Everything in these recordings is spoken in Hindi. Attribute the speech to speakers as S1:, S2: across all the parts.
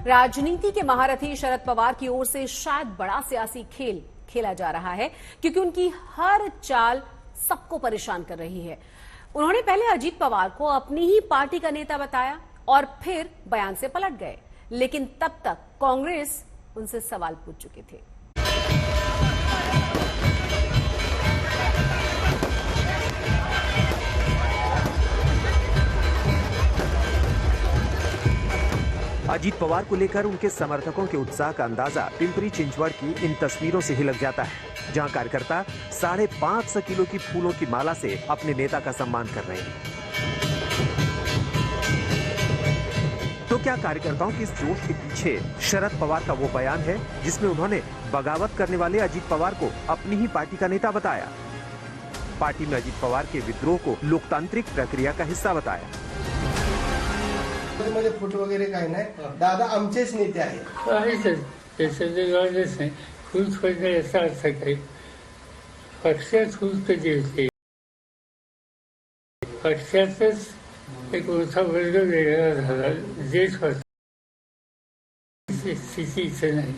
S1: राजनीति के महारथी शरद पवार की ओर से शायद बड़ा सियासी खेल खेला जा रहा है, क्योंकि उनकी हर चाल सबको परेशान कर रही है। उन्होंने पहले अजीत पवार को अपनी ही पार्टी का नेता बताया और फिर बयान से पलट गए, लेकिन तब तक कांग्रेस उनसे सवाल पूछ चुके थे।
S2: अजीत पवार को लेकर उनके समर्थकों के उत्साह का अंदाजा पिंपरी चिंचवड़ की इन तस्वीरों से ही लग जाता है, जहां कार्यकर्ता 550 किलो की फूलों की माला से अपने नेता का सम्मान कर रहे हैं। तो क्या कार्यकर्ताओं के इस जोश के पीछे शरद पवार का वो बयान है जिसमें उन्होंने बगावत करने वाले अजीत पवार को अपनी ही पार्टी का नेता बताया? पार्टी में अजीत पवार के विद्रोह को लोकतांत्रिक प्रक्रिया का हिस्सा बताया।
S3: मध्ये फोटो वगैरे काही नाही, दादा आमचेच नेते आहेत।
S4: याचा अर्थ काही पक्षात खूप कधी होते, पक्षातच एक मोठा वर्ग वेगळा झाला, जे स्थितीचं नाही।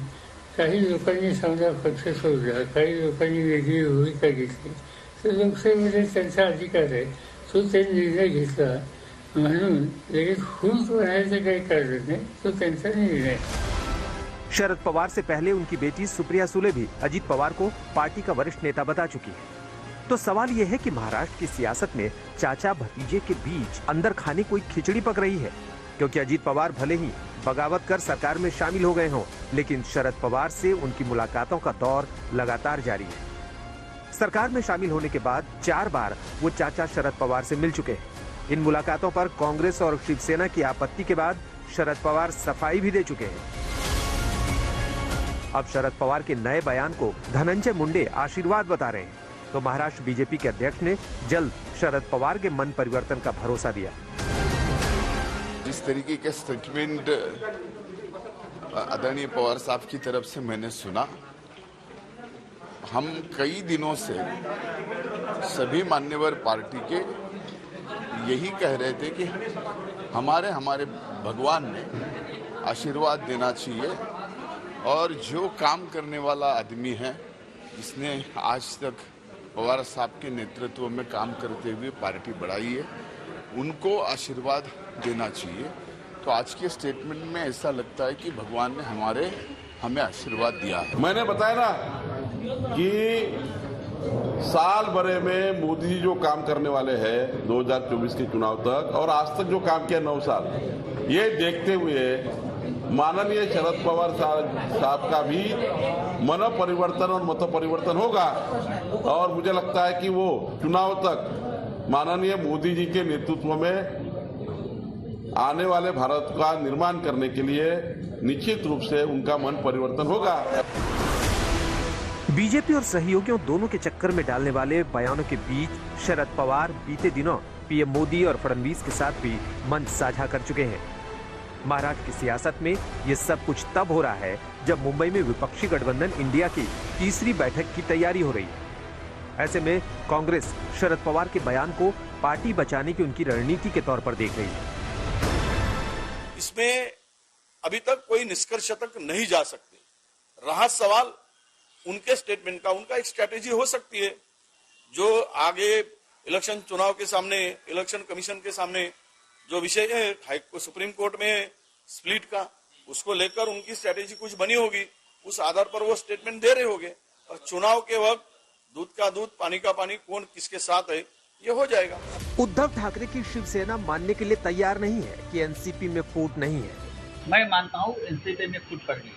S4: काही लोकांनी समजा पक्ष सोडला, काही लोकांनी वेगळी भूमिका घेतली, तर लोकसभेमध्ये त्यांचा अधिकार आहे, तो ते निर्णय घेतला म्हणून लगेच खून बनायचं काही कारण नाही, तो त्यांचा निर्णय।
S2: शरद पवार से पहले उनकी बेटी सुप्रिया सुले भी अजीत पवार को पार्टी का वरिष्ठ नेता बता चुकी है। तो सवाल ये है कि महाराष्ट्र की सियासत में चाचा भतीजे के बीच अंदर खाने कोई खिचड़ी पक रही है, क्योंकि अजीत पवार भले ही बगावत कर सरकार में शामिल हो गए हों, लेकिन शरद पवार से उनकी मुलाकातों का दौर लगातार जारी है। सरकार में शामिल होने के बाद 4 बार वो चाचा शरद पवार से मिल चुके हैं। इन मुलाकातों पर कांग्रेस और शिवसेना की आपत्ति के बाद शरद पवार सफाई भी दे चुके हैं। अब शरद पवार के नए बयान को धनंजय मुंडे आशीर्वाद बता रहे हैं, तो महाराष्ट्र बीजेपी के अध्यक्ष ने जल्द शरद पवार के मन परिवर्तन का भरोसा दिया।
S5: जिस तरीके के स्टेटमेंट आदरणीय पवार साहब की तरफ से मैंने सुना, हम कई दिनों से सभी मान्यवर पार्टी के यही कह रहे थे कि हमारे भगवान ने आशीर्वाद देना चाहिए, और जो काम करने वाला आदमी है, जिसने आज तक पवार साहब के नेतृत्व में काम करते हुए पार्टी बढ़ाई है, उनको आशीर्वाद देना चाहिए। तो आज के स्टेटमेंट में ऐसा लगता है कि भगवान ने हमें आशीर्वाद दिया है।
S6: मैंने बताया ना कि साल भरे में मोदी जी जो काम करने वाले हैं 2024 के चुनाव तक, और आज तक जो काम किया 9 साल, ये देखते हुए माननीय शरद पवार साहब का भी मन परिवर्तन और मत परिवर्तन होगा, और मुझे लगता है कि वो चुनाव तक माननीय मोदी जी के नेतृत्व में आने वाले भारत का निर्माण करने के लिए निश्चित रूप से उनका मन परिवर्तन होगा।
S2: बीजेपी और सहयोगियों दोनों के चक्कर में डालने वाले बयानों के बीच शरद पवार बीते दिनों पीएम मोदी और फडणवीस के साथ भी मंच साझा कर चुके हैं। महाराष्ट्र की सियासत में ये सब कुछ तब हो रहा है जब मुंबई में विपक्षी गठबंधन इंडिया की तीसरी बैठक की तैयारी हो रही है। ऐसे में कांग्रेस शरद पवार के बयान को पार्टी बचाने की उनकी रणनीति के तौर पर देख रही है।
S7: इसमें अभी तक कोई निष्कर्ष तक नहीं जा सकते। रहा सवाल उनके स्टेटमेंट का, उनका एक स्ट्रेटेजी हो सकती है, जो आगे इलेक्शन चुनाव के सामने, इलेक्शन कमीशन के सामने जो विषय है सुप्रीम कोर्ट में स्प्लिट का, उसको लेकर उनकी स्ट्रेटेजी कुछ बनी होगी, उस आधार पर वो स्टेटमेंट दे रहे होंगे, और चुनाव के वक्त दूध का दूध पानी का पानी, कौन किसके साथ है ये हो जाएगा।
S2: उद्धव ठाकरे की शिवसेना मानने के लिए तैयार नहीं है कि एनसीपी में फूट नहीं है।
S8: मैं मानता हूँ एनसीपी में फूट पड़ गई,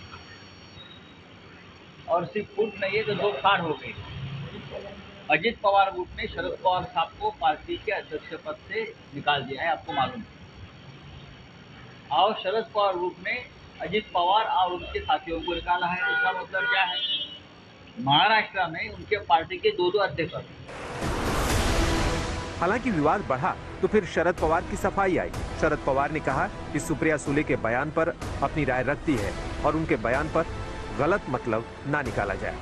S8: और सिर्फ फूट नहीं है तो 2 फाड़ हो गई। अजीत पवार ग्रुप ने शरद पवार साहब को पार्टी के अध्यक्ष पद से निकाल दिया है, आपको मालूम है। और शरद पवार ग्रुप ने अजीत पवार और उनके साथियों को निकाला है। इसका मतलब क्या है? महाराष्ट्र में उनके पार्टी के 2 अध्यक्ष।
S2: हालांकि विवाद बढ़ा तो फिर शरद पवार की सफाई आई। शरद पवार ने कहा कि सुप्रिया सुले के बयान पर अपनी राय रखती है और उनके बयान पर गलत मतलब ना निकाला जाए।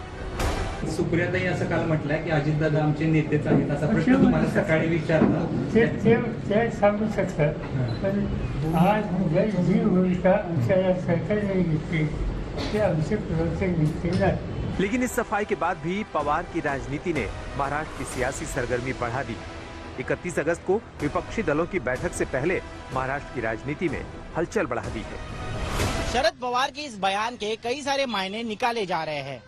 S9: सुप्रियाताई असं काल म्हटलंय की अजितदादा आमचे नेतेच आहेत असा प्रश्न तुम्हाला सकाळी विचारला.
S4: ते सांगू शकतात, पण आज जी भूमिका आमच्या या सरकारने घेतली ते आमचे प्रवक्ते घेतली नाही.
S2: लेकिन इस सफाई के बाद भी पवार की राजनीति ने महाराष्ट्र की सियासी सरगर्मी बढ़ा दी. 31 अगस्त को विपक्षी दलों की बैठक से पहले महाराष्ट्र की राजनीति में हलचल बढ़ा दी है.
S10: शरद पवार के इस बयान के कई सारे मायने निकाले जा रहे हैं,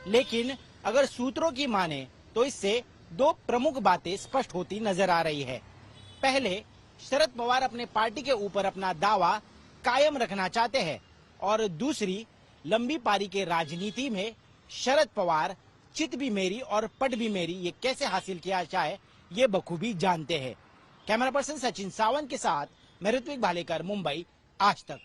S10: लेकिन अगर सूत्रों की माने तो इससे दो प्रमुख बातें स्पष्ट होती नजर आ रही है. पहले, शरद पवार अपने पार्टी के ऊपर अपना दावा कायम रखना चाहते हैं, और दूसरी, लंबी पारी के राजनीति में शरद पवार चित भी मेरी और पट भी मेरी ये कैसे हासिल किया जाए ये बखूबी जानते हैं. कैमरा पर्सन सचिन सावंत के साथ मैं ऋत्विक भालेकर, मुंबई, आज तक.